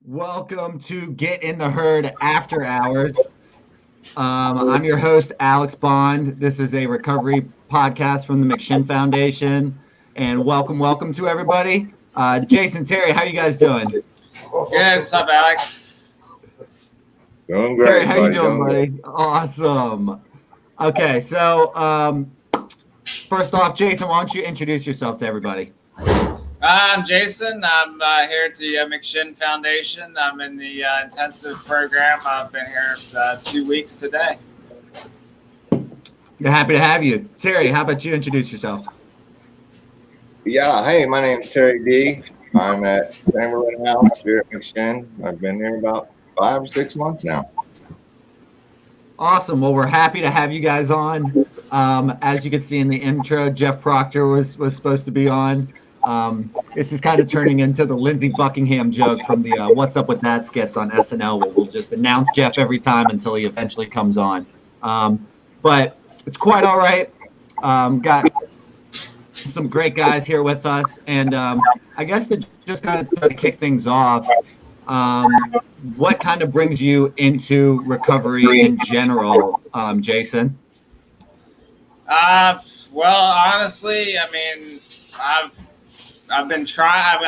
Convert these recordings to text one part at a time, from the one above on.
Welcome to Get in the Herd After Hours. I'm your host, Alex Bond. This is a recovery podcast from the McShin Foundation. And welcome to everybody. Jason, Terry, how you guys doing? Good. What's up, Alex? Doing great. Terry, how you doing, buddy? Awesome. Okay, so first off, Jason, why don't you introduce yourself to everybody? I'm Jason. I'm here at the McShin Foundation. I'm in the intensive program. I've been here 2 weeks today. You're happy to have you. Terry, how about you introduce yourself? Yeah, hey, my name's Terry D. I'm at Chamberlain House here at McShin. I've been here about 5 or 6 months now. Awesome. Well, we're happy to have you guys on. As you can see in the intro, Jeff Proctor was supposed to be on. This is kind of turning into the Lindsey Buckingham joke from the What's Up With That skits on SNL, where we'll just announce Jeff every time until he eventually comes on. But it's quite all right. Got some great guys here with us. And I guess to just kind of try to kick things off, what kind of brings you into recovery in general, Jason? Well, honestly, I mean, I've been trying.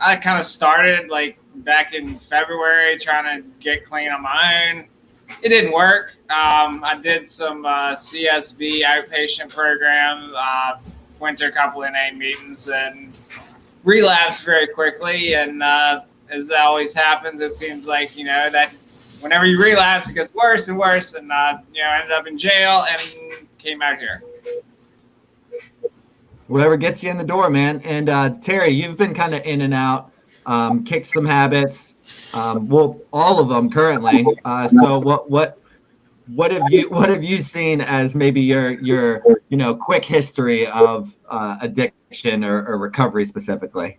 I kind of started like back in February trying to get clean on my own. It didn't work. I did some CSB outpatient program, went to a couple NA meetings and relapsed very quickly. And as that always happens, it seems like, that whenever you relapse, it gets worse and worse. And, ended up in jail and came out here. Whatever gets you in the door, man. And Terry, you've been kind of in and out, kicked some habits, well, all of them currently. So what have you seen as maybe your quick history of addiction or recovery specifically?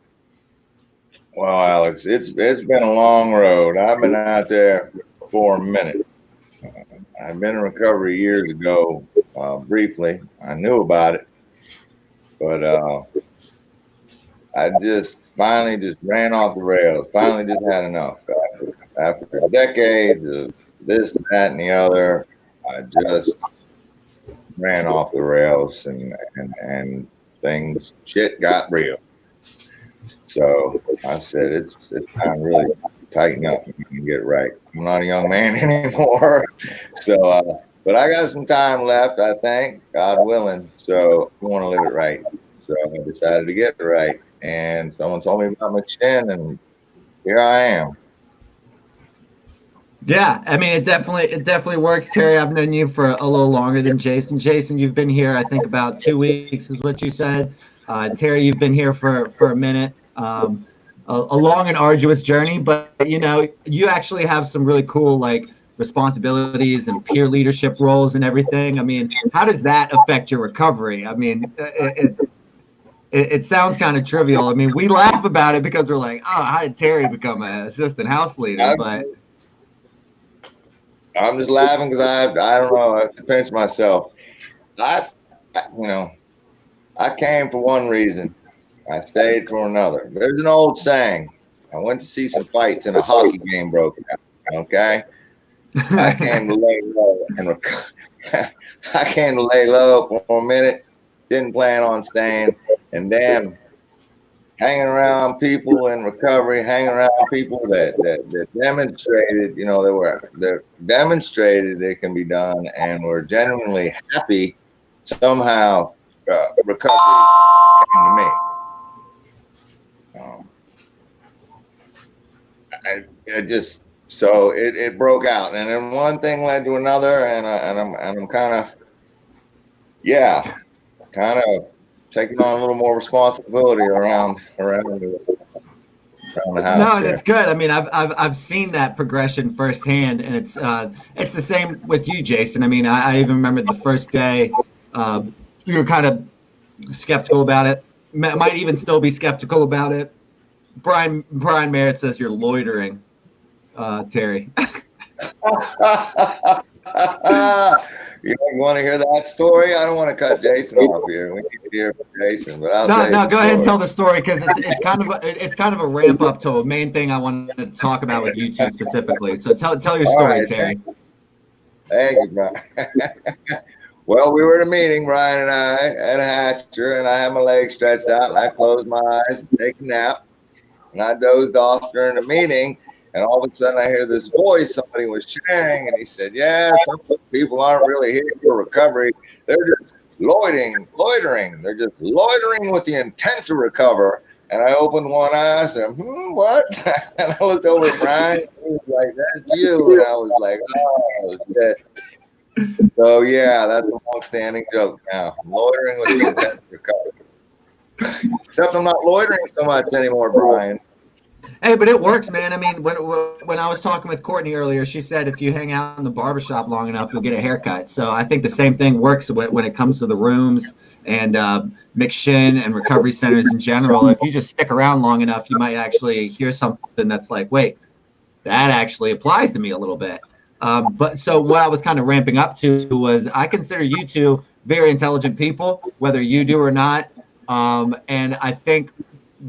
Well, Alex, it's been a long road. I've been out there for a minute. I've been in recovery years ago, briefly. I knew about it. But I just finally ran off the rails. Finally just had enough. After decades of this, that, and the other, I just ran off the rails and shit got real. So I said, it's time to really tighten up and get right. I'm not a young man anymore. So, but I got some time left, I think, God willing. So I want to live it right. So I decided to get it right. And someone told me about McShin, and here I am. Yeah, I mean, it definitely works, Terry. I've known you for a little longer than Jason. Jason, you've been here, I think, about 2 weeks, is what you said. Terry, you've been here for a minute. A long and arduous journey, but you actually have some really cool like responsibilities and peer leadership roles and everything. I mean, how does that affect your recovery? I mean, it sounds kind of trivial. I mean, we laugh about it because we're like, oh, how did Terry become an assistant house leader? But I'm just laughing because I don't know. I have to pinch myself. I I came for one reason. I stayed for another. There's an old saying. I went to see some fights and a hockey game broke out. Okay, I came to lay low I came to lay low for a minute. Didn't plan on staying, and damn, hanging around people in recovery, hanging around people that demonstrated, they demonstrated it can be done, and were genuinely happy. Somehow, recovery came to me. It just so it broke out, and then one thing led to another, and I'm kind of taking on a little more responsibility around the house. No, and it's good. I mean, I've seen that progression firsthand, and it's the same with you, Jason. I mean, I even remember the first day you were kind of skeptical about it. Might even still be skeptical about it. Brian Merritt says you're loitering, Terry. You want to hear that story? I don't want to cut Jason off here. We need to hear from Jason, but I'll go ahead and tell the story because it's kind of a ramp up to a main thing I wanted to talk about with you two specifically. So tell your story, right, Terry. Thank you, Brian. Well, we were at a meeting, Brian and I, at a hatcher, and I had my legs stretched out, and I closed my eyes to take a nap, and I dozed off during the meeting. And all of a sudden, I hear this voice somebody was sharing, and he said, "Yeah, some people aren't really here for recovery. They're just loitering. They're just loitering with the intent to recover." And I opened one eye, I said, what? And I looked over at Brian, and he was like, "That's you." And I was like, "Oh, shit." So, yeah, that's a long-standing joke now. Loitering with the intent to recover. Except I'm not loitering so much anymore, Brian. Hey, but it works, man. I mean, when I was talking with Courtney earlier, she said if you hang out in the barbershop long enough, you'll get a haircut. So I think the same thing works when it comes to the rooms and McShin and recovery centers in general. If you just stick around long enough, you might actually hear something that's like, wait, that actually applies to me a little bit. But so what I was kind of ramping up to was I consider you two very intelligent people, whether you do or not. And I think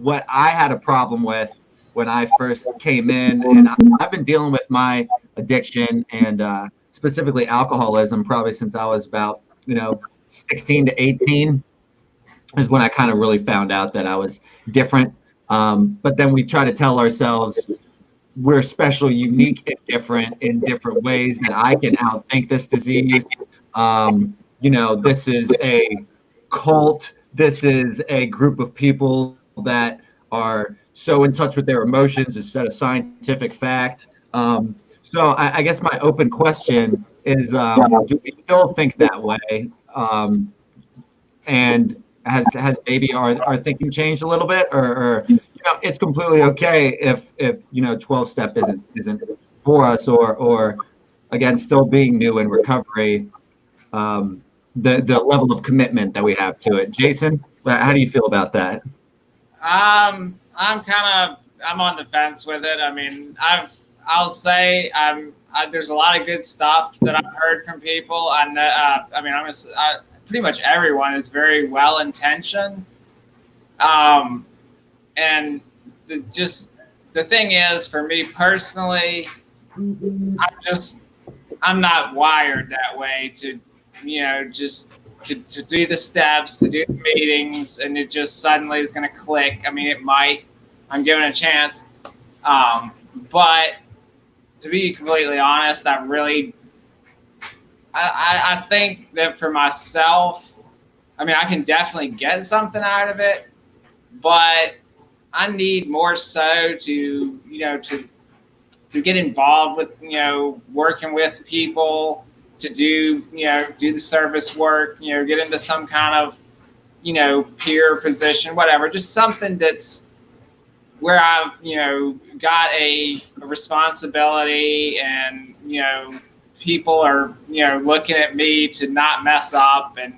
what I had a problem with when I first came in, and I've been dealing with my addiction and specifically alcoholism probably since I was about 16 to 18 is when I kind of really found out that I was different. But then we try to tell ourselves we're special, unique, and different in different ways, that I can outthink this disease. This is a cult. This is a group of people that are so in touch with their emotions instead of scientific fact. So I guess my open question is, do we still think that way? And has maybe our thinking changed a little bit, or it's completely okay if 12-step isn't for us, or again, still being new in recovery, the level of commitment that we have to it. Jason, how do you feel about that? I'm on the fence with it. I mean, I'll say there's a lot of good stuff that I've heard from people. Pretty much everyone is very well intentioned. And the thing is, for me personally, I'm not wired that way to do the steps, to do the meetings, and it just suddenly is going to click. I mean, it might. I'm giving it a chance. But to be completely honest, I think that for myself, I mean, I can definitely get something out of it, but I need more so to to get involved with, working with people, to do the service work, get into some kind of, peer position, whatever, just something that's where I've, got a responsibility, and, people are, looking at me to not mess up, and,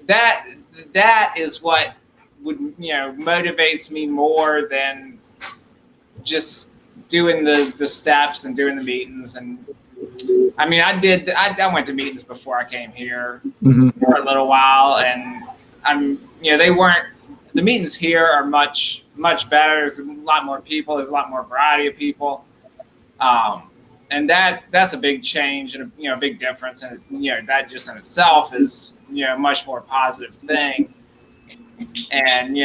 that is what would, motivates me more than just doing the steps and doing the meetings. And I mean, I went to meetings before I came here for a little while, and the meetings here are much better. There's a lot more people. There's a lot more variety of people. And that's a big change and a big difference. And it's, that just in itself is, a much more positive thing. And,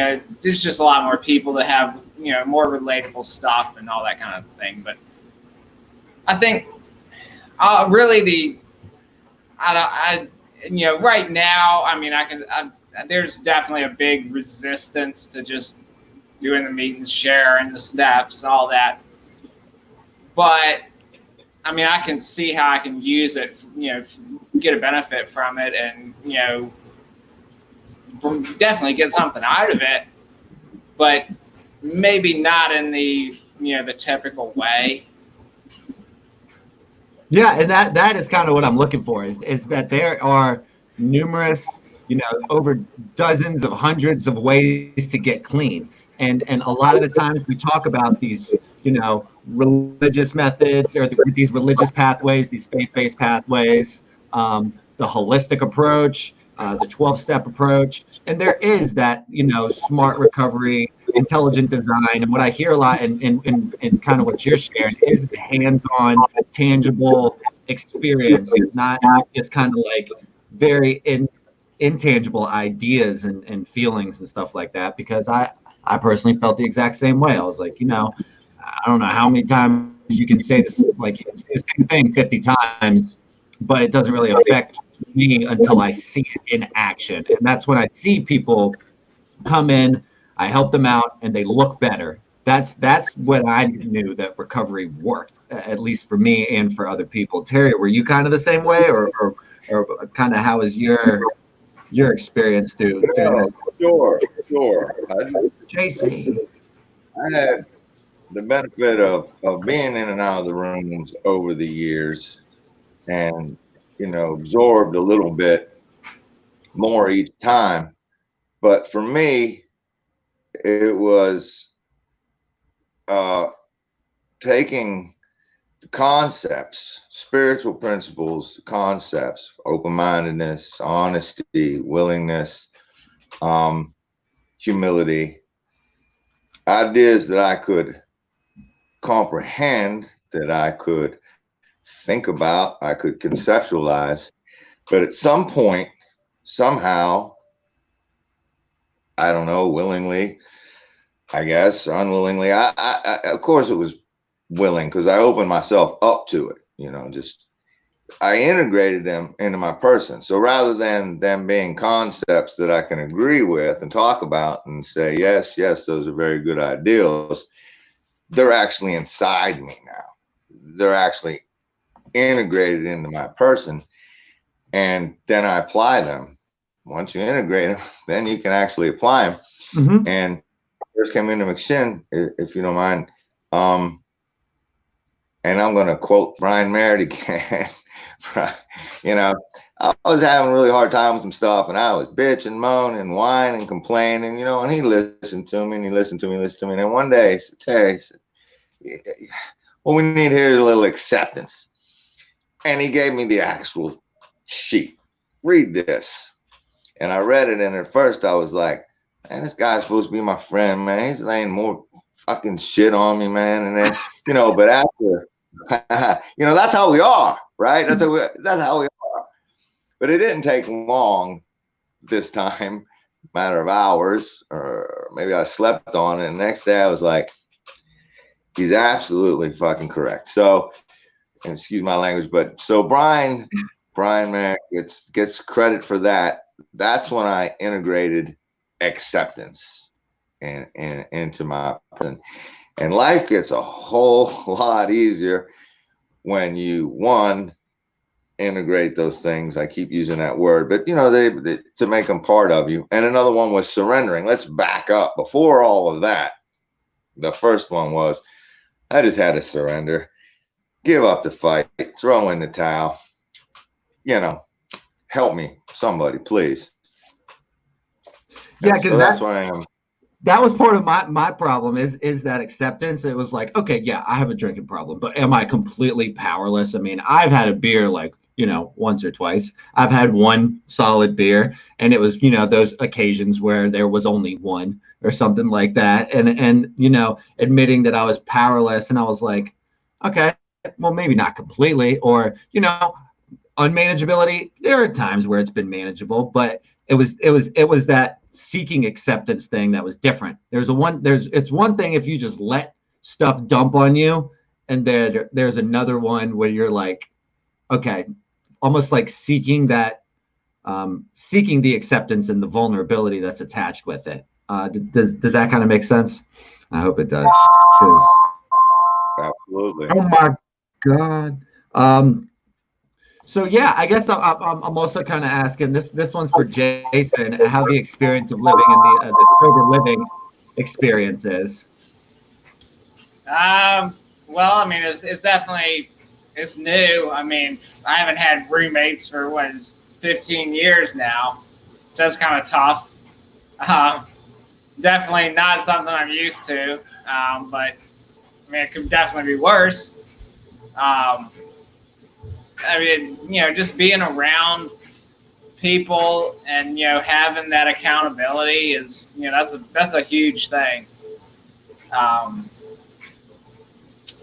there's just a lot more people that have, more relatable stuff and all that kind of thing. But I think really right now, I mean, there's definitely a big resistance to just doing the meetings, sharing the steps and all that. But I mean, I can see how I can use it, get a benefit from it, and, definitely get something out of it, but maybe not in the, the typical way. Yeah, and that is kind of what I'm looking for, is that there are numerous, over dozens of hundreds of ways to get clean. And a lot of the times we talk about these, religious methods, or these religious pathways, these faith-based pathways, the holistic approach, the 12-step approach. And there is that, smart recovery, intelligent design. And what I hear a lot in kind of what you're sharing is the hands-on, tangible experience, not just kind of like very intangible ideas and feelings and stuff like that. Because I personally felt the exact same way. I was like, I don't know how many times you can say this, like you can say the same thing 50 times, but it doesn't really affect me until I see it in action. And that's when I see people come in, I help them out, and they look better. That's when I knew that recovery worked, at least for me and for other people. Terry, were you kind of the same way, or kind of how was your experience through this? Sure. JC. I had the benefit of being in and out of the rooms over the years, and absorbed a little bit more each time. But for me, it was taking the concepts, spiritual principles, concepts, open-mindedness, honesty, willingness, humility, ideas that I could comprehend, that I could think about, I could conceptualize, but at some point, somehow, I don't know, willingly, I guess, unwillingly, I of course it was willing, because I opened myself up to it, just I integrated them into my person. So rather than them being concepts that I can agree with and talk about and say, yes, those are very good ideals, they're actually inside me now. They're actually integrated into my person, and then I apply them. Once you integrate them, then you can actually apply them. Mm-hmm. And first came into McShin, if you don't mind, and I'm going to quote Brian Merritt again. I was having a really hard time with some stuff, and I was bitching, moaning, whining, complaining, and he listened to me, and he listened to me. And then one day, he said, Terry, what we need here is a little acceptance. And he gave me the actual sheet. Read this. And I read it, and at first I was like, man, this guy's supposed to be my friend, man. He's laying more fucking shit on me, man. And then, but after, that's how we are, right? That's how we are. But it didn't take long this time, matter of hours, or maybe I slept on it. And the next day I was like, he's absolutely fucking correct. So, excuse my language, but so Brian Merrick gets credit for that. That's when I integrated acceptance into my person. And life gets a whole lot easier when you, one, integrate those things. I keep using that word, but you know, they to make them part of you. And another one was surrendering. Let's back up. Before all of that, the first one was I just had to surrender, give up the fight, throw in the towel. You know, help me, somebody, please. Yeah, And because so that's where I am. that was part of my problem is that acceptance. It was like, okay, yeah, I have a drinking problem, but am I completely powerless? I mean, I've had a beer like, you know, once or twice. I've had one solid beer, and it was, you know, those occasions where there was only one or something like that. And you know, admitting that I was powerless, and I was like, okay, well, maybe not completely, or, you know, unmanageability. There are times where it's been manageable, but it was that seeking acceptance thing that was different. It's one thing if you just let stuff dump on you, and there's another one where you're like, okay, almost like seeking seeking the acceptance and the vulnerability that's attached with it. Does that kind of make sense? I hope it does. 'Cause, Absolutely. oh my God. So yeah, I guess I'm also kind of asking this one's for Jason, how the experience of living in the sober living experience is. Well, I mean, it's definitely it's new. I mean, I haven't had roommates for 15 years now, so that's kind of tough. Um, Definitely not something I'm used to, but I mean, it could definitely be worse. Um, I mean, you know, just being around people and, you know, having that accountability is, you know, that's a huge thing. Um,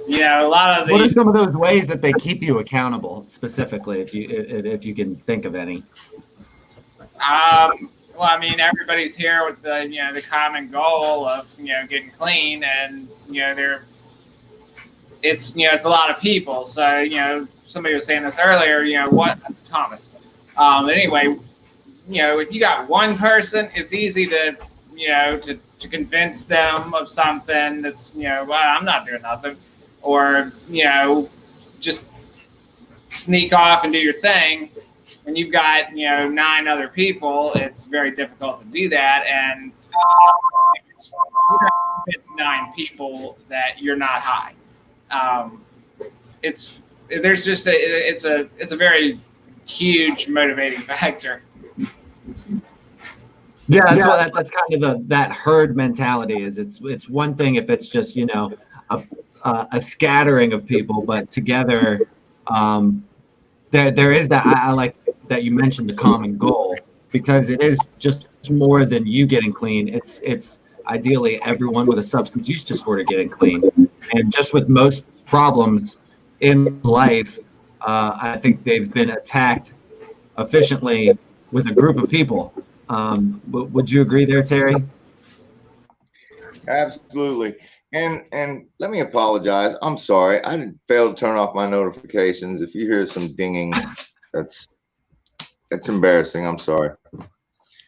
you know, a lot of What are the some of those ways that they keep you accountable specifically, if you can think of any? well, I mean, everybody's here with the, you know, the common goal of, you know, getting clean, and, you know, it's, you know, it's a lot of people. So, you know, somebody was saying this earlier, you know, what Thomas. Anyway, you know, if you got one person, it's easy to, you know, to convince them of something that's, you know, well, I'm not doing nothing, or, you know, just sneak off and do your thing. When you've got, you know, 9 other people, it's very difficult to do that, and it's 9 people that you're not high. It's there's just it's a very huge motivating factor. Yeah, that's kind of that herd mentality. Is it's one thing if it's just, you know, a scattering of people, but together, there is that. I like that you mentioned the common goal, because it is just more than you getting clean. It's ideally everyone with a substance use disorder getting clean, and just with most problems in life, I think they've been attacked efficiently with a group of people. Would you agree there, Terry? Absolutely. And let me apologize. I'm sorry. I failed to turn off my notifications. If you hear some dinging, that's embarrassing. I'm sorry.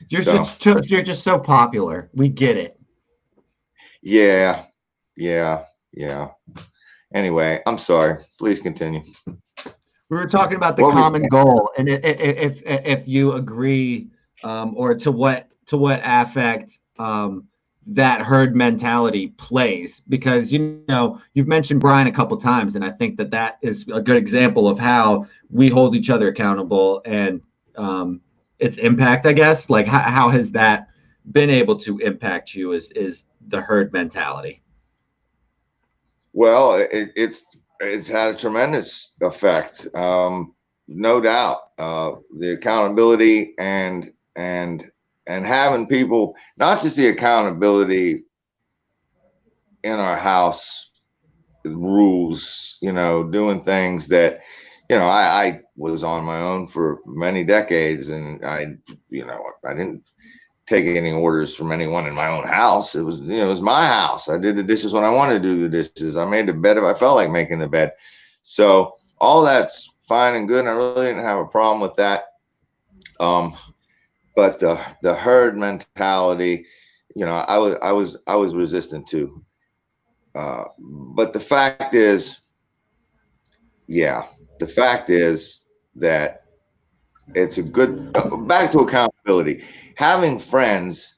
You're just so popular. We get it. Yeah, yeah. Anyway, I'm sorry. Please continue. We were talking about the What was common goal, and if you agree, or to what affect that herd mentality plays, because, you know, you've mentioned Brian a couple times, and I think that is a good example of how we hold each other accountable, and its impact, I guess. Like, how has that been able to impact you? Is the herd mentality? Well, it's had a tremendous effect, no doubt. The accountability and having people, not just the accountability in our house rules, you know, doing things that, you know, I was on my own for many decades, and I didn't take any orders from anyone in my own house. It was, you know, it was my house. I did the dishes when I wanted to do the dishes. I made the bed if I felt like making the bed. So all that's fine and good, and I really didn't have a problem with that. But the herd mentality, you know, I was resistant to. But the fact is, that it's a good, back to accountability. Having friends,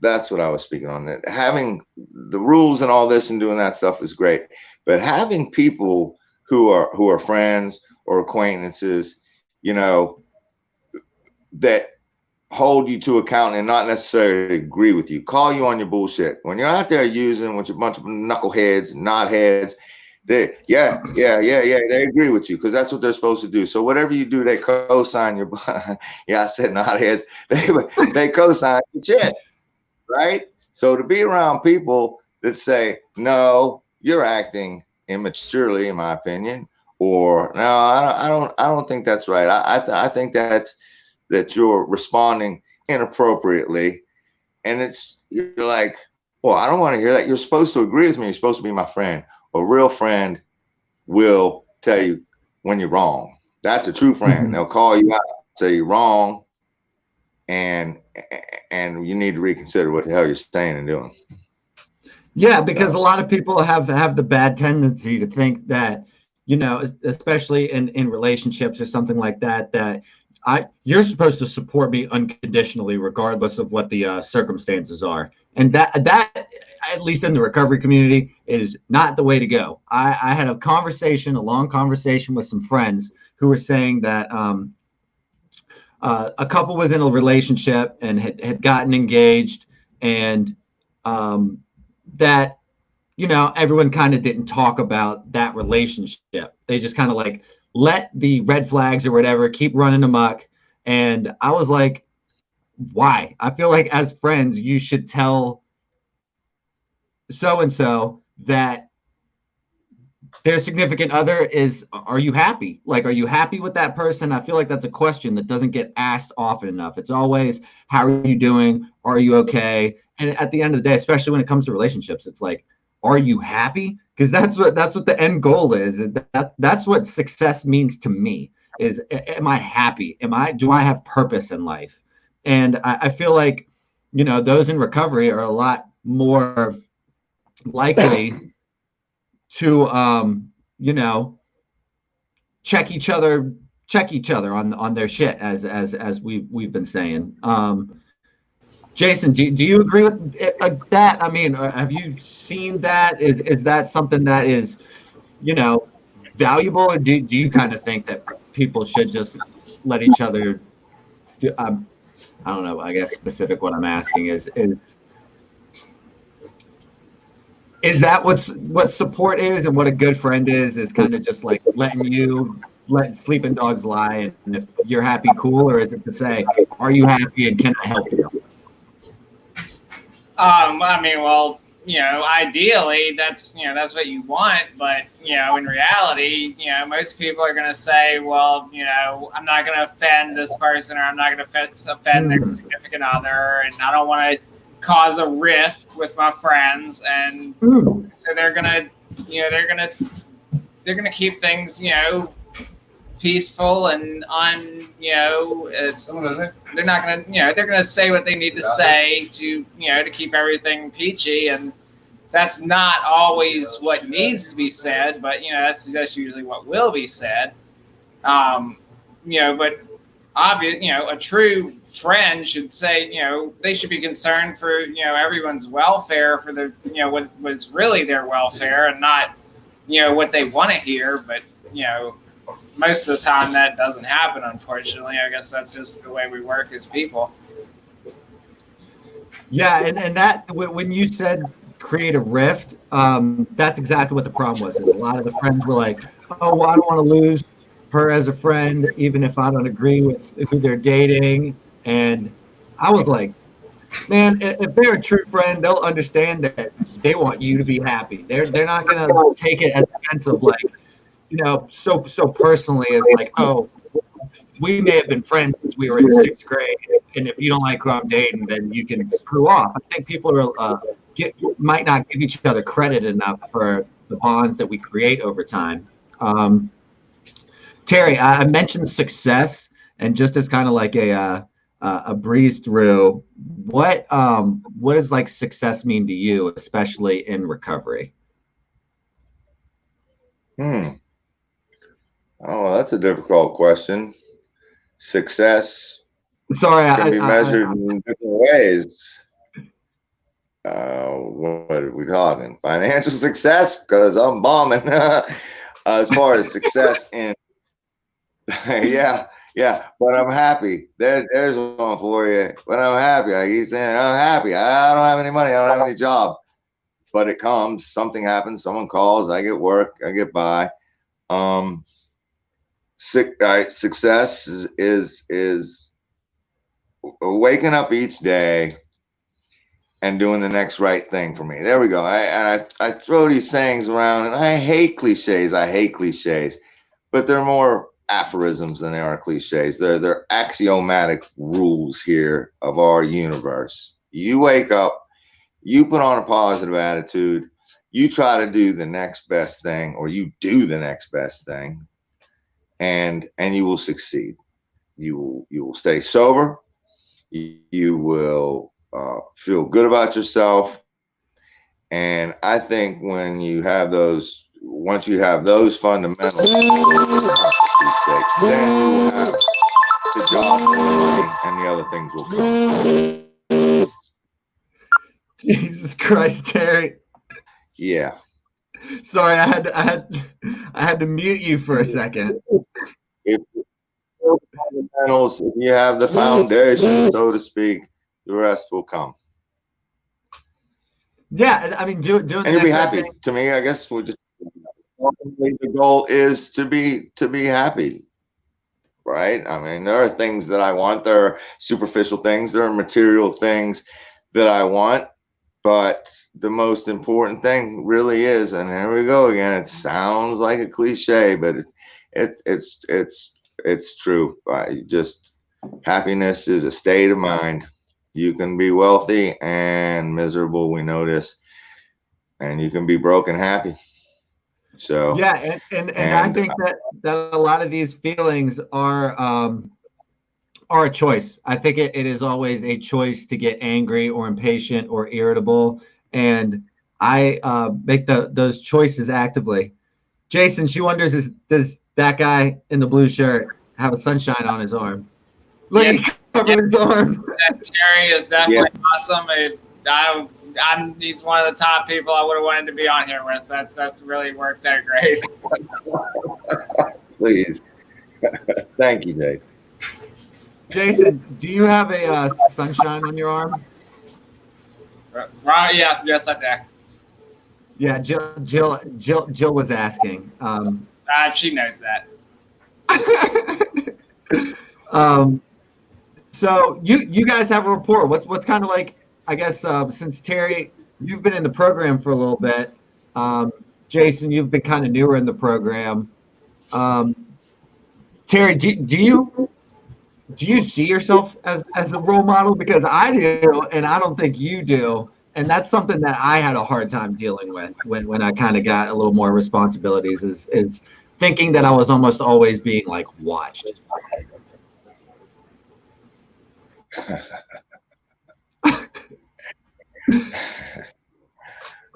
that's what I was speaking on. That having the rules and all this and doing that stuff is great, but having people who are friends or acquaintances, that hold you to account and not necessarily agree with you, call you on your bullshit. When you're out there using with a bunch of knuckleheads, knotheads, they agree with you because that's what they're supposed to do. So whatever you do, they co-sign your I said knotheads. They co-sign your shit, right? So to be around people that say, no, you're acting immaturely, in my opinion, or no, I don't think that's right. I think that you're responding inappropriately, and you're like, well, I don't want to hear that. You're supposed to agree with me. You're supposed to be my friend. A real friend will tell you when you're wrong. That's a true friend. Mm-hmm. They'll call you out, say you're wrong, and you need to reconsider what the hell you're saying and doing. Yeah, because a lot of people have the bad tendency to think that, especially in relationships or something like that, that you're supposed to support me unconditionally, regardless of what the circumstances are. And that, at least in the recovery community, is not the way to go. I had a long conversation with some friends who were saying that a couple was in a relationship and had gotten engaged, and that, everyone kind of didn't talk about that relationship. They just kind of like let the red flags or whatever keep running amok. And I was like, why? I feel like as friends, you should tell so-and-so that their significant other is, are you happy? Like, are you happy with that person? I feel like that's a question that doesn't get asked often enough. It's always, how are you doing? Are you okay? And at the end of the day, especially when it comes to relationships, it's like, are you happy? Because that's what the end goal is. That's what success means to me, is, am I happy? Do I have purpose in life? And I feel like, those in recovery are a lot more likely to, check each other on their shit, as we've been saying. Jason, do you agree with that? I mean, have you seen that? Is that something that is, valuable, or do you kind of think that people should just let each other do? I don't know. I guess specific what I'm asking is that what support is, and what a good friend is kind of just like let sleeping dogs lie, and if you're happy, cool, or is it to say, are you happy and can I help you? I mean, well, ideally that's what you want, but in reality, most people are gonna say, well, I'm not gonna offend this person, or I'm not gonna offend their significant other, and I don't want to cause a rift with my friends, and so they're gonna keep things peaceful and they're not gonna they're gonna say what they need to say to to keep everything peachy, and that's not always what needs to be said, but that's usually what will be said. But obvious, a true friend should say, they should be concerned for everyone's welfare, for the what was really their welfare, and not what they want to hear. But most of the time that doesn't happen, unfortunately. I guess that's just the way we work as people. Yeah, and that, when you said create a rift, that's exactly what the problem was. Is a lot of the friends were like, oh, well, I don't want to lose her as a friend, even if I don't agree with who they're dating. And I was like, man, if they're a true friend, they'll understand that they want you to be happy. They're not gonna take it as a sense of like, so personally, as like, oh, we may have been friends since we were in 6th grade, and if you don't like who I'm dating, then you can screw off. I think people are might not give each other credit enough for the bonds that we create over time. Terry, I mentioned success, and just as kind of like a a breeze through. What does like success mean to you, especially in recovery? Hmm. Oh, that's a difficult question. Success Sorry, can be measured in different ways. What are we talking? Financial success? Because I'm bombing. As far as success in, yeah, yeah. But I'm happy. There's one for you. But I'm happy. Like he's saying, I'm happy. I don't have any money. I don't have any job. But it comes. Something happens. Someone calls. I get work. I get by. Um, success is waking up each day and doing the next right thing for me. There we go. I throw these sayings around, and I hate cliches. I hate cliches, but they're more aphorisms than they are cliches. They're axiomatic rules here of our universe. You wake up, you put on a positive attitude, you try to do the next best thing, or you do the next best thing, and you will succeed. You will stay sober. You will feel good about yourself. And I think when you have those, once you have those fundamentals, then you will have the job and the money and the other things will come. Jesus Christ, Terry. Yeah. Sorry, I had to mute you for a second. If fundamentals, if you have the foundation, so to speak, the rest will come. Yeah, I mean, doing And the you'll be next right happy. thing. To me, I guess we'll just ultimately the goal is to be happy. Right? I mean, there are things that I want. There are superficial things. There are material things that I want. But the most important thing really is, and here we go again. It sounds like a cliche, but it's true. Just happiness is a state of mind. You can be wealthy and miserable. We know this, and you can be broke and happy. So Yeah, and I think that a lot of these feelings are a choice. I think it is always a choice to get angry or impatient or irritable, and I make those choices actively. Jason, she wonders, does that guy in the blue shirt have a sunshine on his arm? Look, Yeah, he covered his arms. Terry is definitely awesome. He's one of the top people I would have wanted to be on here with. That's really worked out great. Please. Thank you, Dave. Jason, do you have a sunshine on your arm? Right? Yeah, yes, I do. Yeah, Jill was asking. She knows that. So you guys have a rapport. What's kind of like, I guess, since Terry, you've been in the program for a little bit. Jason, you've been kind of newer in the program. Terry, do you see yourself as a role model? Because I do, and I don't think you do. And that's something that I had a hard time dealing with when I kind of got a little more responsibilities, is thinking that I was almost always being like watched.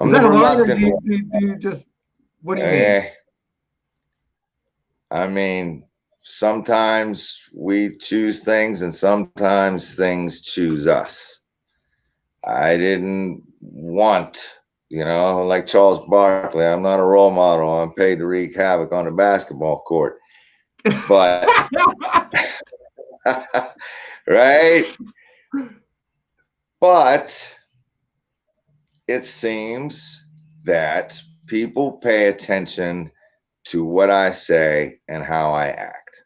I'm Is that the hard, or reluctant one. do you just, what do you mean? I mean, sometimes we choose things and sometimes things choose us. I didn't want, like Charles Barkley, I'm not a role model. I'm paid to wreak havoc on the basketball court. But, right? But it seems that people pay attention to what I say and how I act.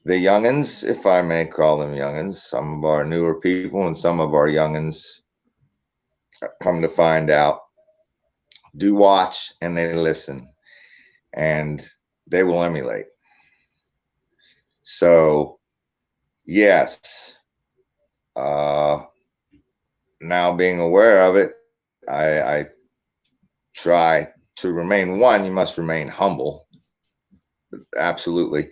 The youngins, if I may call them youngins, some of our newer people and some of our youngins, come to find out, do watch and they listen and they will emulate. So, yes, now being aware of it, I try to remain, one, you must remain humble. Absolutely.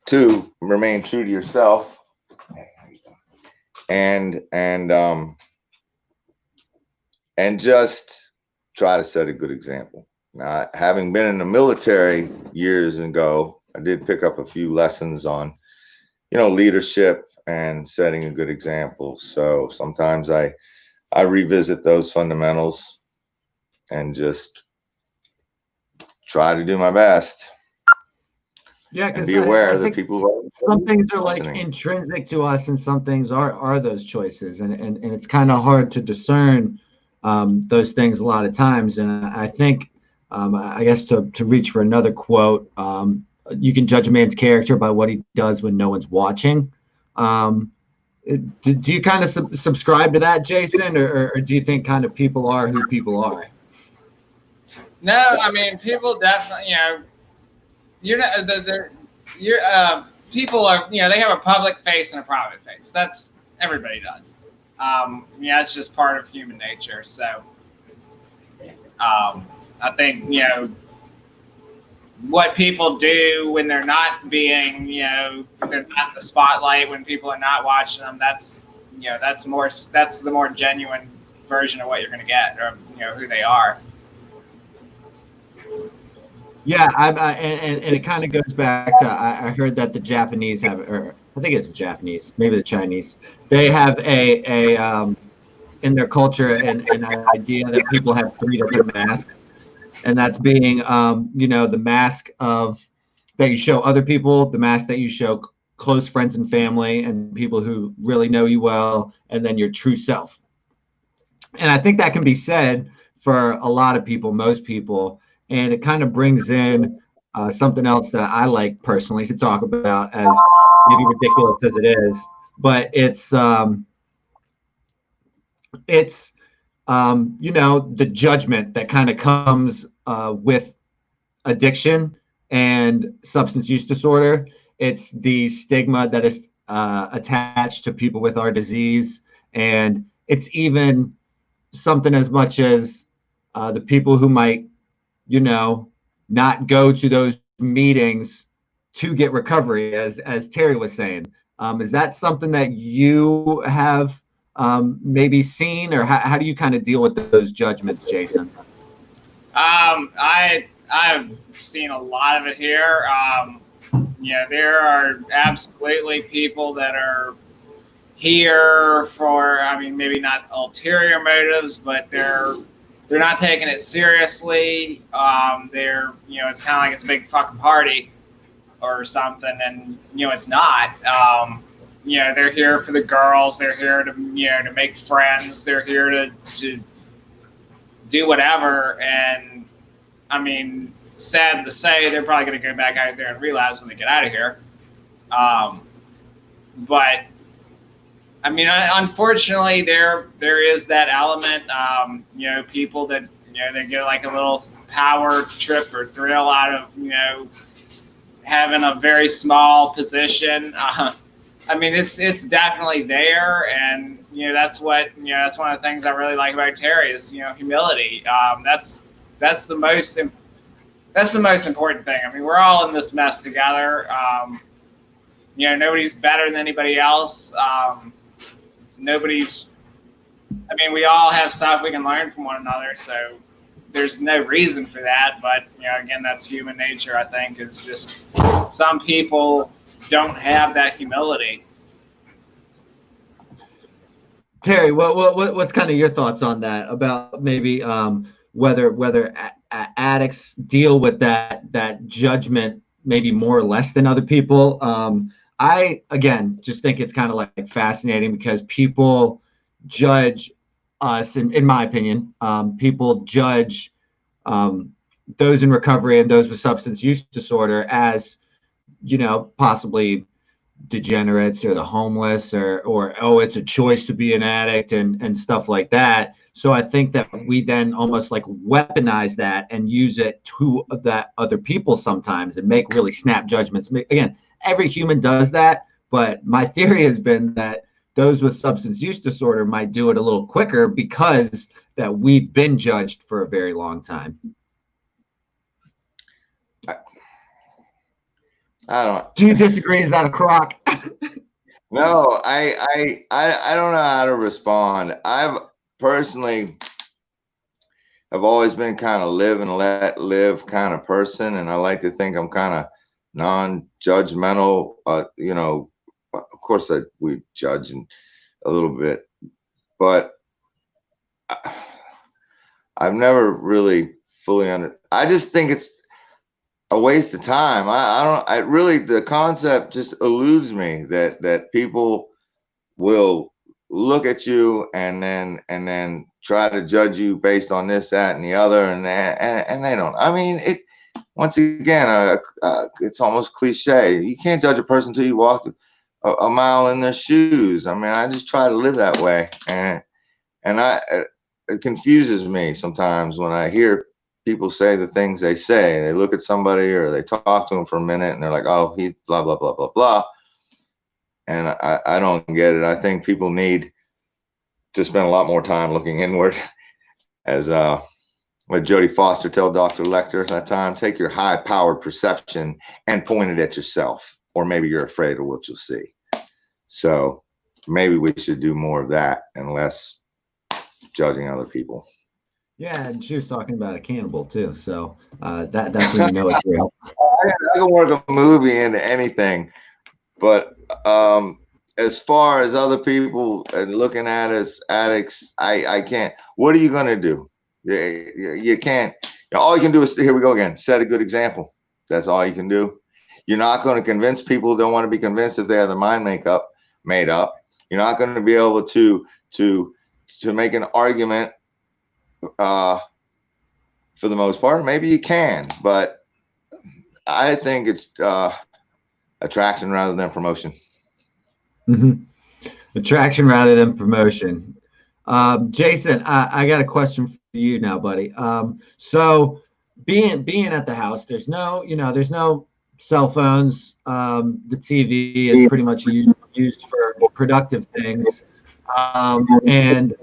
Two, remain true to yourself. and just try to set a good example. Now, having been in the military years ago, I did pick up a few lessons on, leadership and setting a good example. So sometimes I revisit those fundamentals and just try to do my best. Yeah, And because be aware I that think people some things are like listening. intrinsic to us, and some things are those choices, and it's kind of hard to discern those things a lot of times. And I think, I guess to reach for another quote, you can judge a man's character by what he does when no one's watching. Do you kind of subscribe to that, Jason, or do you think kind of people are who people are? No, I mean people definitely, you're not you're people are, they have a public face and a private face. That's everybody does. It's just part of human nature. So I think what people do when they're not being, they're not in the spotlight, when people are not watching them. That's that's the more genuine version of what you're going to get, or who they are. Yeah, and it kind of goes back to I heard that the Japanese have, or I think it's the Japanese, maybe the Chinese, they have a in their culture an idea that people have three different masks, and that's being the mask of that you show other people, the mask that you show close friends and family and people who really know you well, and then your true self. And I think that can be said for a lot of people, most people, and it kind of brings in something else that I like personally to talk about, as maybe ridiculous as it is, but it's the judgment that kind of comes with addiction and substance use disorder. It's the stigma that is attached to people with our disease, and it's even something as much as the people who might, not go to those meetings to get recovery, as Terry was saying. Is that something that you have maybe seen, or how do you kind of deal with those judgments, Jason? I've seen a lot of it here. There are absolutely people that are here for, I mean, maybe not ulterior motives, but they're not taking it seriously. They're, it's kind of like it's a big fucking party or something, and it's not. They're here for the girls. They're here to, to make friends. They're here to do whatever. And I mean, sad to say, they're probably going to go back out there and relapse when they get out of here. But I mean, unfortunately, there is that element. People that they get like a little power trip or thrill out of having a very small position. I mean, it's definitely there, and that's what that's one of the things I really like about Terry is humility. That's the most important thing. I mean, we're all in this mess together. Nobody's better than anybody else. I mean, we all have stuff we can learn from one another, so there's no reason for that. But again, that's human nature. I think is just some people don't have that humility. Terry, what's kind of your thoughts on that, about maybe whether addicts deal with that judgment maybe more or less than other people? I again just think it's kind of like fascinating, because people judge us, in my opinion, people judge those in recovery and those with substance use disorder as possibly degenerates, or the homeless, or oh, it's a choice to be an addict, and stuff like that. So I think that we then almost like weaponize that and use it to that other people sometimes, and make really snap judgments. Again, every human does that, but my theory has been that those with substance use disorder might do it a little quicker, because that we've been judged for a very long time. I don't. Do you disagree? Is that a crock? No, I don't know how to respond. I've personally have always been kind of live and let live kind of person, and I like to think I'm kind of non-judgmental. You know, of course we judge a little bit, but I've never really fully I just think it's a waste of time. I don't. I really the concept just eludes me that people will look at you and then try to judge you based on this, that, and the other, and they don't. I mean, it. Once again, it's almost cliche. You can't judge a person until you walk a mile in their shoes. I mean, I just try to live that way, and it confuses me sometimes when I hear people say the things they say. They look at somebody or they talk to them for a minute, and they're like, "Oh, he's blah blah blah blah blah." And I don't get it. I think people need to spend a lot more time looking inward. As what Jodie Foster told Dr. Lecter at that time, take your high-powered perception and point it at yourself, or maybe you're afraid of what you'll see. So maybe we should do more of that and less judging other people. Yeah, and she was talking about a cannibal too, so that's when you know it's real. I can work a movie into anything, but as far as other people and looking at us addicts, I can't. What are you gonna do? You can't. All you can do is, here we go again, set a good example. That's all you can do. You're not going to convince people who don't want to be convinced if they have their mind made up. You're not going to be able to make an argument for the most part. Maybe you can, but I think it's attraction rather than promotion. Mm-hmm. Attraction rather than promotion. Jason, I got a question for you now, buddy. So being at the house, there's no cell phones. The TV is pretty much used for productive things. And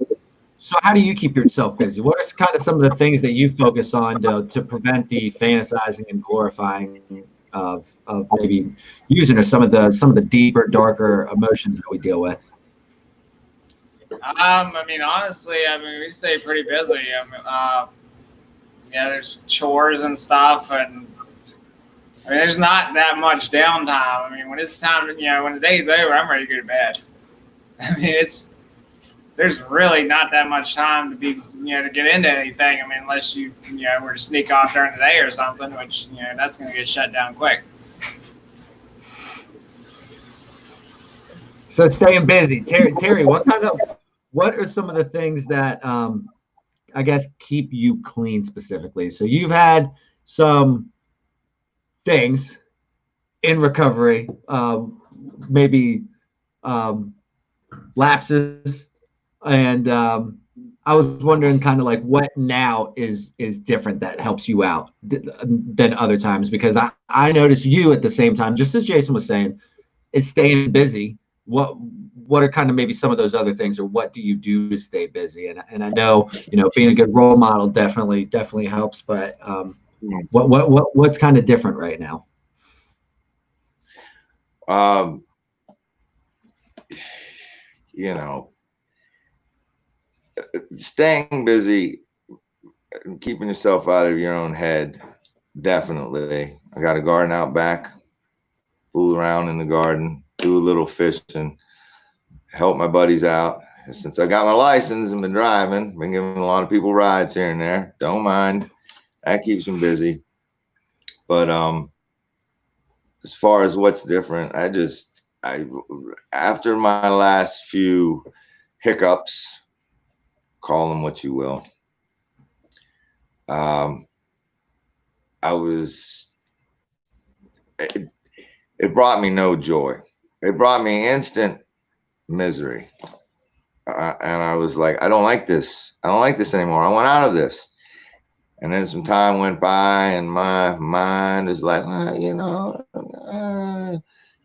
so how do you keep yourself busy? What are kind of some of the things that you focus on to prevent the fantasizing and glorifying of maybe using, or some of the deeper, darker emotions that we deal with? I mean, honestly, I mean, we stay pretty busy. I mean, yeah, there's chores and stuff, and I mean, there's not that much downtime. I mean, when it's time to, when the day's over, I'm ready to go to bed. I mean, there's really not that much time to be, to get into anything. I mean, unless you were to sneak off during the day or something, which, that's going to get shut down quick. So staying busy. Terry, what are some of the things that I guess keep you clean specifically? So you've had some things in recovery, maybe lapses, and I was wondering kind of like what now is different that helps you out than other times, because I noticed you at the same time, just as Jason was saying, is staying busy. What are kind of maybe some of those other things, or what do you do to stay busy? And I know, being a good role model definitely helps, but what's kind of different right now? Staying busy, keeping yourself out of your own head, definitely. I got a garden out back, fool around in the garden, do a little fishing, help my buddies out. Since I got my license and been driving, been giving a lot of people rides here and there. Don't mind. That keeps them busy. But as far as what's different, after my last few hiccups, call them what you will, it brought me no joy. It brought me instant misery. And I was like, I don't like this. I don't like this anymore. I want out of this. And then some time went by and my mind was like,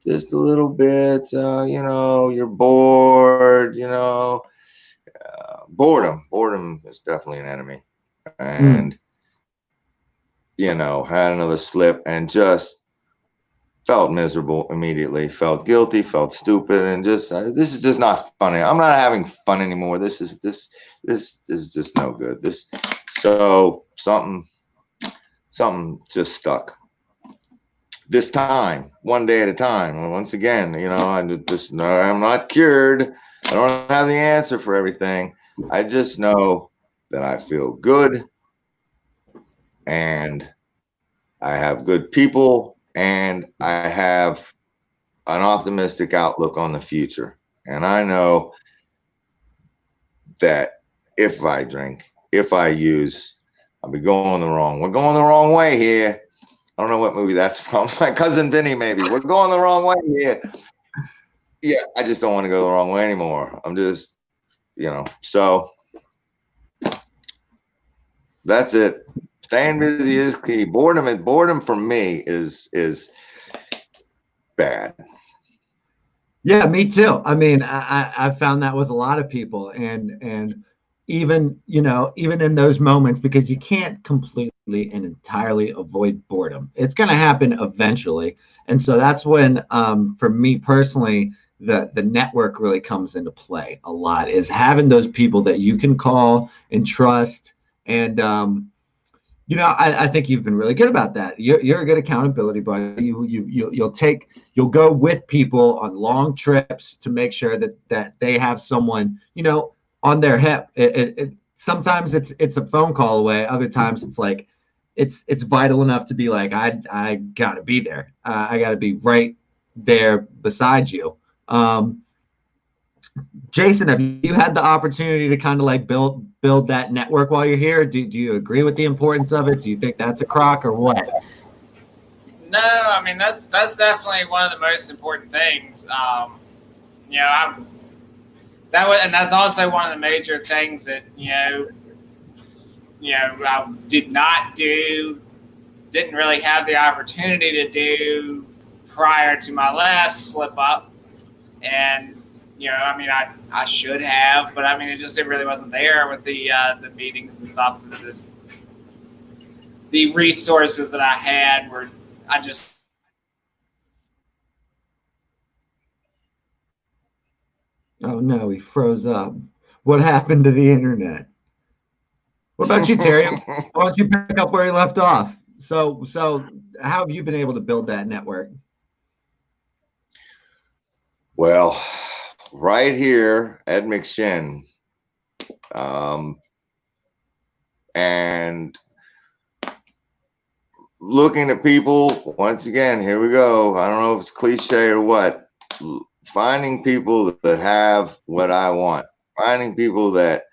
just a little bit, you're bored, boredom is definitely an enemy. And, had another slip and just felt miserable immediately, felt guilty, felt stupid, and just this is just not funny. I'm not having fun anymore. This is just no good. So something just stuck. This time, one day at a time. And once again, I'm not cured. I don't have the answer for everything. I just know that I feel good, and I have good people, and I have an optimistic outlook on the future. And I know that if I drink, if I use, I'll be going we're going the wrong way here. I don't know what movie that's from. My cousin Vinny, maybe. We're going the wrong way here. Yeah, I just don't want to go the wrong way anymore. I'm just, so that's it. Staying busy is key. Boredom for me is bad. Yeah, me too. I mean, I've found that with a lot of people, and even even in those moments, because you can't completely and entirely avoid boredom. It's going to happen eventually, and so that's when, for me personally, the network really comes into play a lot. Is having those people that you can call and trust, and I think you've been really good about that. You're a good accountability buddy. You'll go with people on long trips to make sure that they have someone on their hip. Sometimes it's a phone call away. Other times it's like it's vital enough to be like I gotta be there. I gotta be right there beside you. Jason, have you had the opportunity to kind of like build that network while you're here? Do you agree with the importance of it? Do you think that's a crock or what? No, I mean that's definitely one of the most important things. And that's also one of the major things that I didn't really have the opportunity to do prior to my last slip up, and I should have, but it really wasn't there with the meetings and stuff. The resources that I had were, I just. Oh no, he froze up. What happened to the internet? What about you, Terry? Why don't you pick up where he left off? So how have you been able to build that network? Well, right here at McShin, and looking at people, once again, here we go. I don't know if it's cliche or what. Finding people that have what I want. Finding people that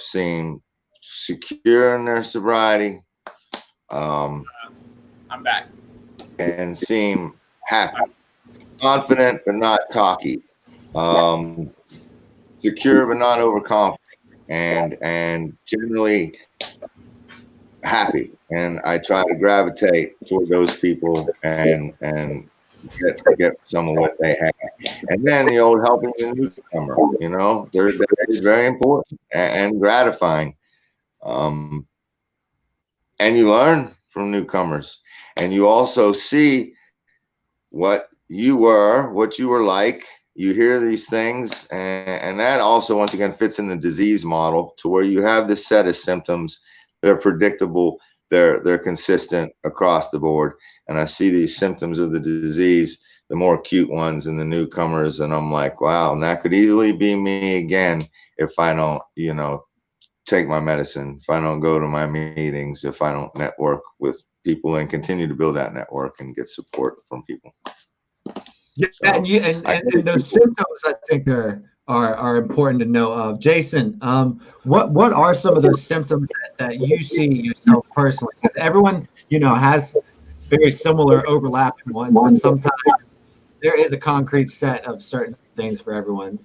seem secure in their sobriety. I'm back. And seem happy. Confident but not cocky. Secure but not overconfident. And generally happy. And I try to gravitate toward those people and get some of what they have. And then helping the newcomer, that is very important and gratifying. And you learn from newcomers, and you also see what you were like. You hear these things, and that also once again fits in the disease model, to where you have this set of symptoms. They're predictable, they're consistent across the board. And I see these symptoms of the disease, the more acute ones in the newcomers, and I'm like, wow, and that could easily be me again if I don't take my medicine, if I don't go to my meetings, if I don't network with people and continue to build that network and get support from people. Yeah, so, and those symptoms I think are important to know of. Jason, what are some of those symptoms that you see yourself personally? Because everyone has very similar overlapping ones, but sometimes there is a concrete set of certain things for everyone.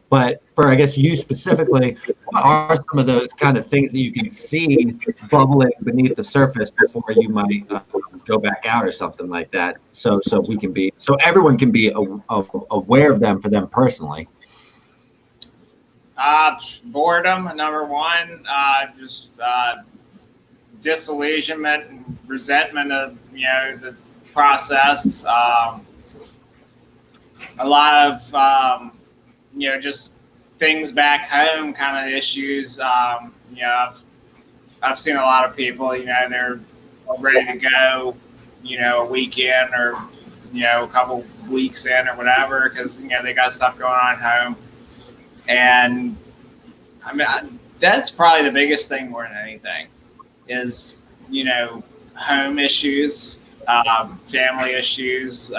But for, I guess, you specifically, what are some of those kind of things that you can see bubbling beneath the surface before you might go back out or something like that? So everyone can be aware of them for them personally. Boredom, number one. Just disillusionment and resentment of process. A lot of just things back home kind of issues. I've seen a lot of people, they're ready to go, a weekend or, a couple weeks in or whatever, because, they got stuff going on at home. And I mean, that's probably the biggest thing more than anything is, home issues, family issues.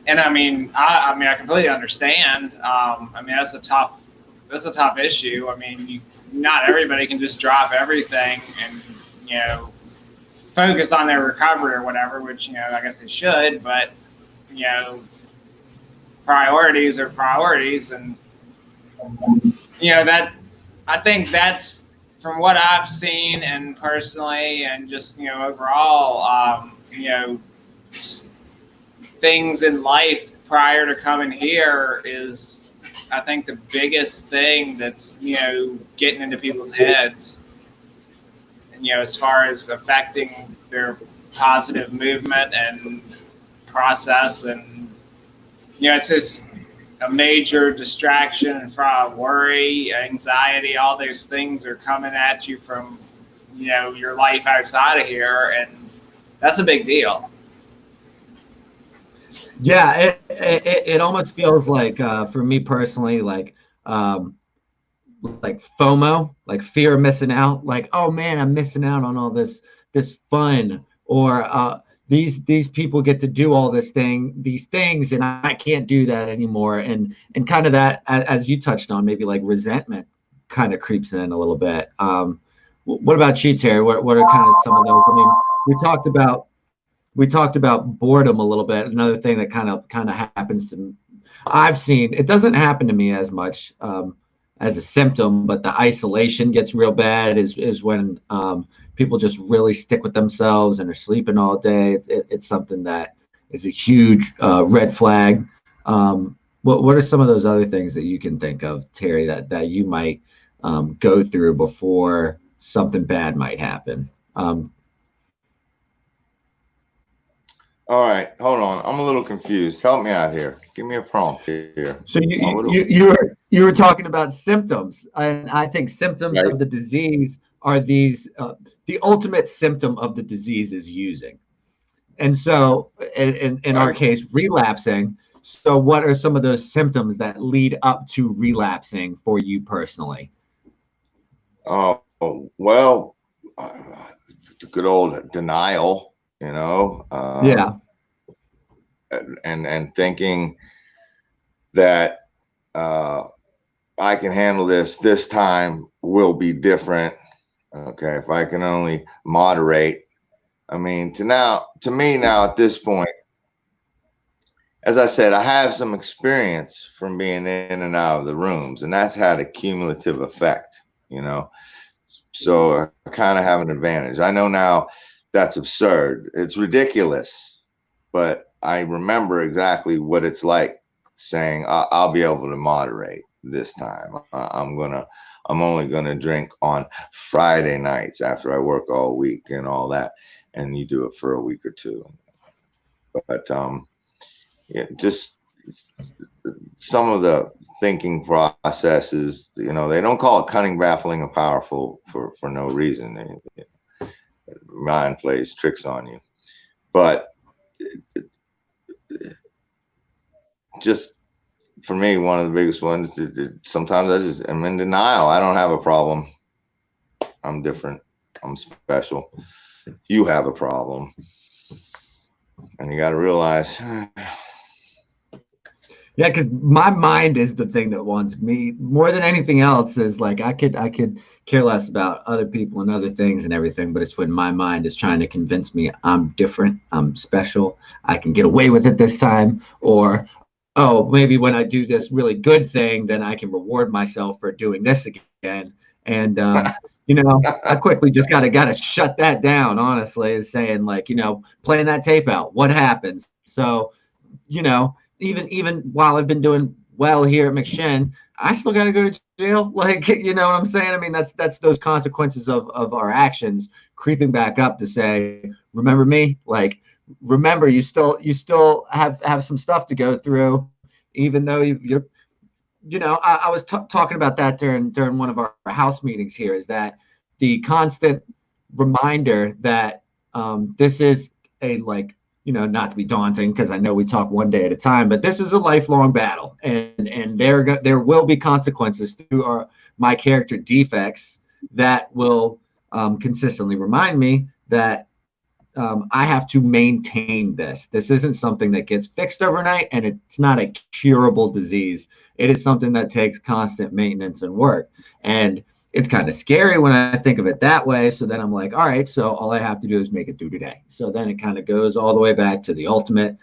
And I mean, I completely understand. That's a tough issue. I mean, not everybody can just drop everything and, focus on their recovery or whatever, which, I guess they should, but, priorities are priorities. And, that, I think that's from what I've seen and personally and just, overall, things in life prior to coming here is, I think, the biggest thing that's, getting into people's heads. And, as far as affecting their positive movement and process. And, it's just a major distraction from worry, anxiety, all those things are coming at you from, your life outside of here. And that's a big deal. Yeah, it almost feels like for me personally, like FOMO, like fear of missing out. Like, oh man, I'm missing out on all this fun, or these people get to do all these things, and I can't do that anymore. And kind of that, as you touched on, maybe like resentment kind of creeps in a little bit. What about you, Terry? What are kind of some of those? I mean, we talked about boredom a little bit. Another thing that kind of happens to me, I've seen, it doesn't happen to me as much as a symptom, but the isolation gets real bad is when people just really stick with themselves and are sleeping all day. It's something that is a huge red flag. What are some of those other things that you can think of, Terry, that you might go through before something bad might happen? All right, hold on. I'm a little confused. Help me out here. Give me a prompt here. So you were talking about symptoms, and I think symptoms Right. of the disease are these. The ultimate symptom of the disease is using, and so in our case, relapsing. So what are some of those symptoms that lead up to relapsing for you personally? Oh, well, the good old denial, Yeah. and thinking that I can handle this time will be different. Okay, if I can only moderate. I mean, to me now at this point, as I said, I have some experience from being in and out of the rooms, and that's had a cumulative effect, So I kind of have an advantage. I know now that's absurd. It's ridiculous, but I remember exactly what it's like saying, I'll be able to moderate this time. I'm only gonna drink on Friday nights after I work all week and all that. And you do it for a week or two. But yeah, just some of the thinking processes, they don't call it cunning, baffling, and powerful for no reason. Mind plays tricks on you. But just for me, one of the biggest ones, sometimes I'm in denial. I don't have a problem. I'm different. I'm special. You have a problem. And you got to realize. Yeah, because my mind is the thing that wants me more than anything else. Is like I could care less about other people and other things and everything, but it's when my mind is trying to convince me I'm different, I'm special, I can get away with it this time, or oh, maybe when I do this really good thing, then I can reward myself for doing this again. And I quickly just gotta shut that down. Honestly, is saying like playing that tape out. What happens? So even while I've been doing well here at McShin, I still got to go to jail. Like, you know what I'm saying? I mean, that's those consequences of our actions creeping back up to say, remember me? Like, remember, you still have some stuff to go through, even though you're, you know, I was talking about that during one of our house meetings here, is that the constant reminder that this is a, like, you know, not to be daunting, because I know we talk one day at a time, but this is a lifelong battle, and there will be consequences to my character defects that will consistently remind me that I have to maintain this. This isn't something that gets fixed overnight, and it's not a curable disease. It is something that takes constant maintenance and work. And it's kind of scary when I think of it that way. So then I'm like, all right, so all I have to do is make it through today. So then it kind of goes all the way back to the ultimate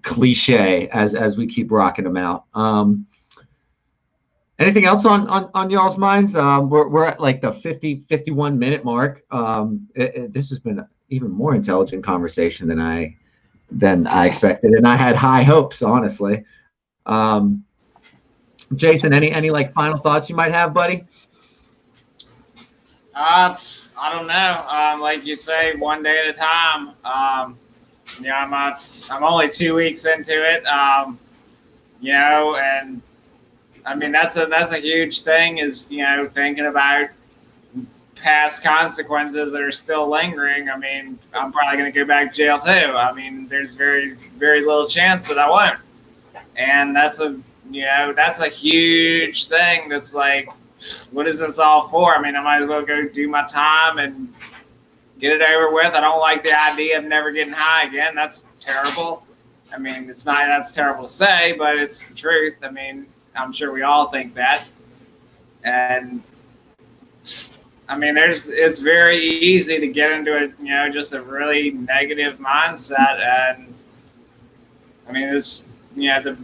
cliche as we keep rocking them out. Anything else on y'all's minds? We're at like the 51 minute mark. This has been an even more intelligent conversation than I expected, and I had high hopes, honestly. Jason, any like final thoughts you might have, buddy? I don't know. Like you say, one day at a time. Yeah, I'm only 2 weeks into it. You know, and I mean that's a huge thing, is, you know, thinking about past consequences that are still lingering. I mean, I'm probably going to go back to jail too. I mean, there's very, very little chance that I won't. And that's a huge thing. That's like, what is this all for? I mean, I might as well go do my time and get it over with. I don't like the idea of never getting high again. That's terrible. I mean, that's terrible to say, but it's the truth. I mean, I'm sure we all think that. And I mean, it's very easy to get into it, you know, just a really negative mindset. And I mean, it's, you know, the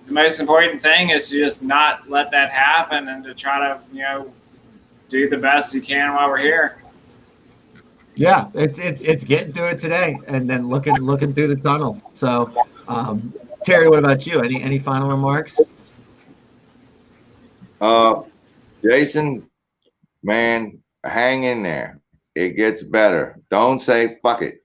most important thing is to just not let that happen, and to try to, you know, do the best you can while we're here. Yeah, it's getting through it today, and then looking through the tunnel. So, Terry, what about you? Any final remarks? Jason, man, hang in there. It gets better. Don't say fuck it.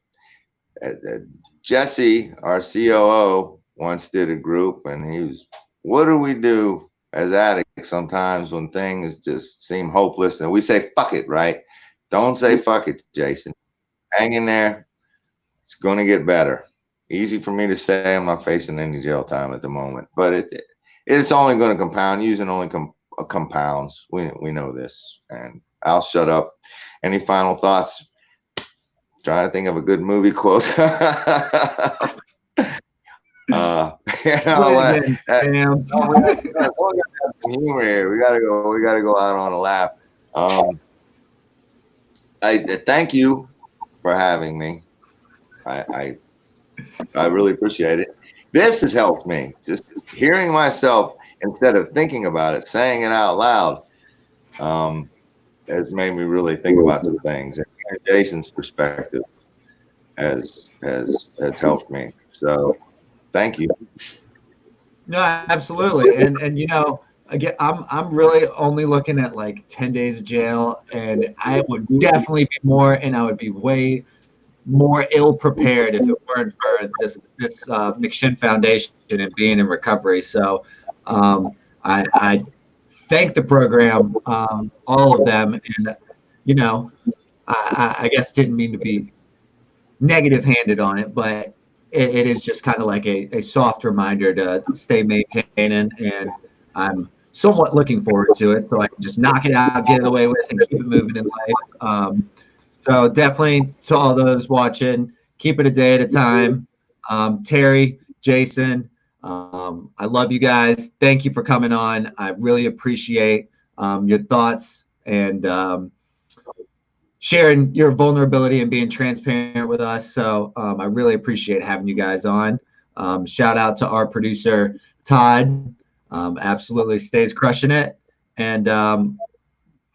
Jesse, our COO, once did a group, and he was, what do we do as addicts sometimes when things just seem hopeless? And we say fuck it, right? Don't say fuck it, Jason. Hang in there. It's going to get better. Easy for me to say. I'm not facing any jail time at the moment, but it's only going to compound. Using only compounds. We know this, and I'll shut up. Any final thoughts? Trying to think of a good movie quote. Humor here. We gotta go out on a laugh. I thank you for having me. I really appreciate it. This has helped me. Just hearing myself instead of thinking about it, saying it out loud, has made me really think about some things. And Jason's perspective has helped me. So thank you. No, absolutely. And you know, again, I'm really only looking at like 10 days of jail, and I would definitely be more, and I would be way more ill prepared if it weren't for this McShin Foundation and being in recovery. So I thank the program, all of them, and you know, I guess didn't mean to be negative handed on it, but it is just kind of like a soft reminder to stay maintaining, and I'm somewhat looking forward to it, so I can just knock it out, get it away with, and keep it moving in life. So definitely to all those watching, keep it a day at a time. Terry, Jason, I love you guys. Thank you for coming on. I really appreciate your thoughts and sharing your vulnerability and being transparent with us. So I really appreciate having you guys on. Shout out to our producer, Todd. Absolutely stays crushing it. And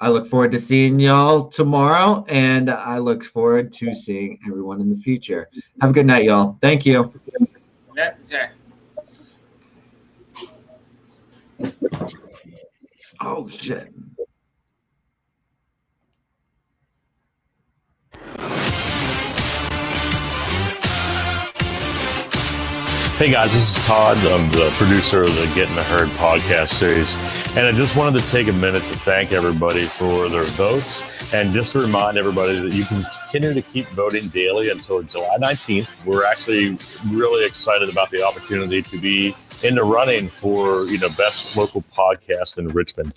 I look forward to seeing y'all tomorrow, and I look forward to seeing everyone in the future. Have a good night, y'all. Thank you. Yeah, sure. Oh, shit. Hey guys, this is Todd. I'm the producer of the Get in the Herd podcast series. And I just wanted to take a minute to thank everybody for their votes and just to remind everybody that you can continue to keep voting daily until July 19th. We're actually really excited about the opportunity to be in the running for, best local podcast in Richmond.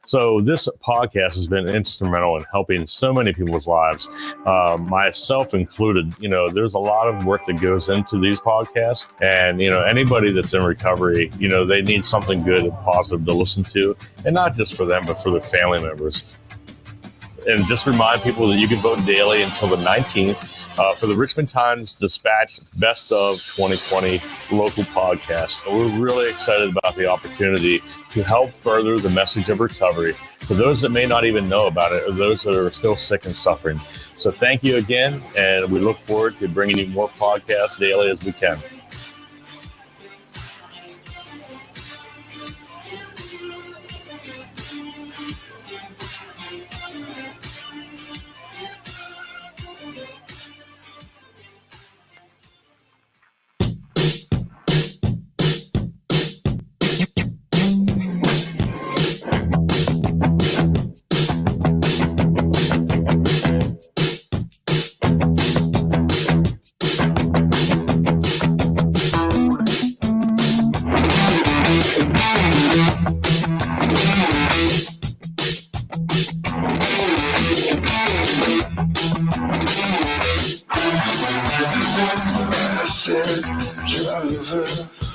So this podcast has been instrumental in helping so many people's lives, myself included. There's a lot of work that goes into these podcasts, and anybody that's in recovery, they need something good and positive to listen to, and not just for them, but for their family members. And just remind people that you can vote daily until the 19th for the Richmond Times-Dispatch Best of 2020 local podcast. And we're really excited about the opportunity to help further the message of recovery for those that may not even know about it or those that are still sick and suffering. So thank you again, and we look forward to bringing you more podcasts daily as we can.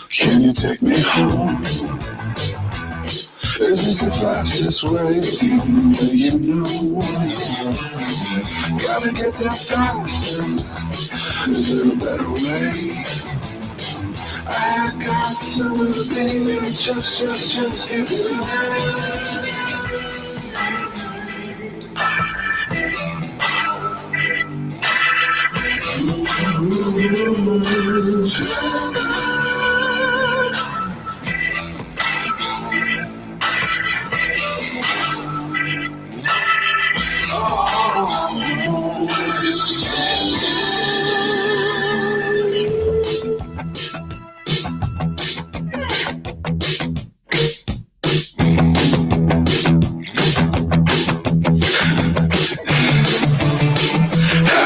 Can you take me home? This is the fastest way, the only way you know. Gotta get there faster. Is there a better way? I got some baby, just get it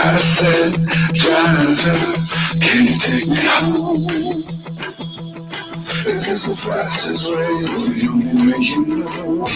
I said, driver, can you take me home? Is this the fastest way? It's the only way you know.